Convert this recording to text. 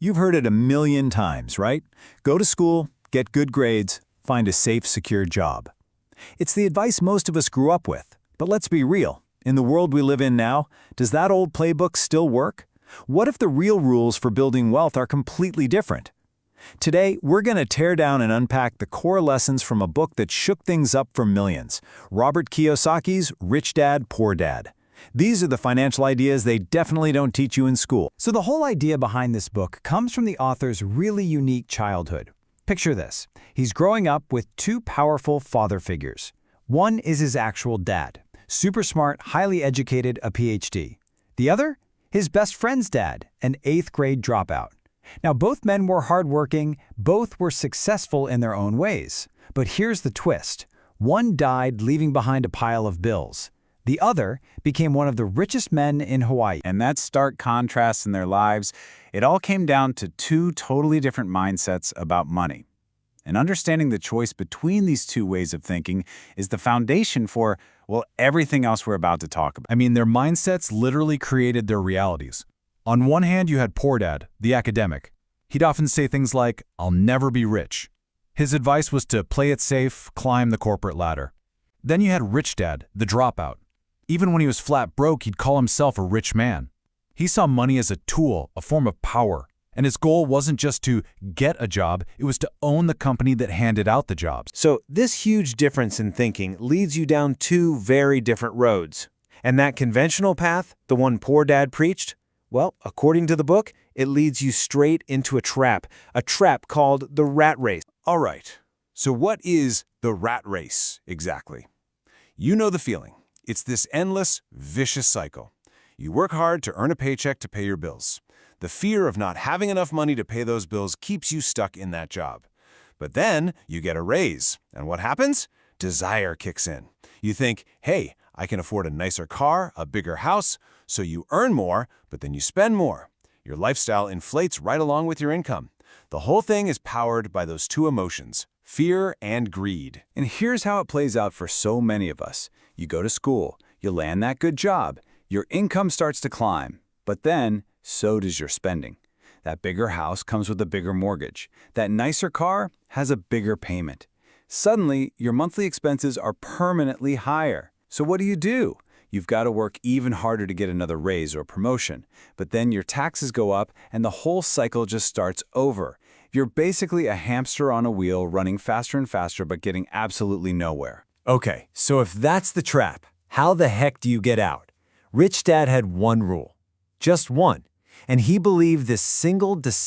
You've heard it a million times, right? Go to school, get good grades, find a safe, secure job. It's the advice most of us grew up with. But let's be real. In the world we live in now, does that old playbook still work? What if the real rules for building wealth are completely different? Today, we're going to tear down and unpack the core lessons from a book that shook things up for millions, Robert Kiyosaki's Rich Dad, Poor Dad. These are the financial ideas they definitely don't teach you in school. So the whole idea behind this book comes from the author's really unique childhood. Picture this. He's growing up with two powerful father figures. One is his actual dad, super smart, highly educated, a PhD. The other? His best friend's dad, an 8th grade dropout. Now, both men were hardworking, both were successful in their own ways. But here's the twist. One died leaving behind a pile of bills. The other became one of the richest men in Hawaii. And that stark contrast in their lives, it all came down to two totally different mindsets about money. And understanding the choice between these two ways of thinking is the foundation for, well, everything else we're about to talk about. I mean, their mindsets literally created their realities. On one hand, you had Poor Dad, the academic. He'd often say things like, "I'll never be rich." His advice was to play it safe, climb the corporate ladder. Then you had Rich Dad, the dropout. Even when he was flat broke, he'd call himself a rich man. He saw money as a tool, a form of power. And his goal wasn't just to get a job, it was to own the company that handed out the jobs. So this huge difference in thinking leads you down two very different roads. And that conventional path, the one Poor Dad preached, well, according to the book, it leads you straight into a trap called the rat race. All right, so what is the rat race exactly? You know the feeling. It's this endless, vicious cycle. You work hard to earn a paycheck to pay your bills. The fear of not having enough money to pay those bills keeps you stuck in that job. But then you get a raise, and what happens? Desire kicks in. You think, hey, I can afford a nicer car, a bigger house, so you earn more, but then you spend more. Your lifestyle inflates right along with your income. The whole thing is powered by those two emotions, fear and greed. And here's how it plays out for so many of us. You go to school, you land that good job, your income starts to climb, but then so does your spending. That bigger house comes with a bigger mortgage. That nicer car has a bigger payment. Suddenly, your monthly expenses are permanently higher. So what do? You've got to work even harder to get another raise or promotion. But then your taxes go up and the whole cycle just starts over. You're basically a hamster on a wheel running faster and faster but getting absolutely nowhere. Okay, so if that's the trap, how the heck do you get out? Rich Dad had one rule. Just one. And he believed this single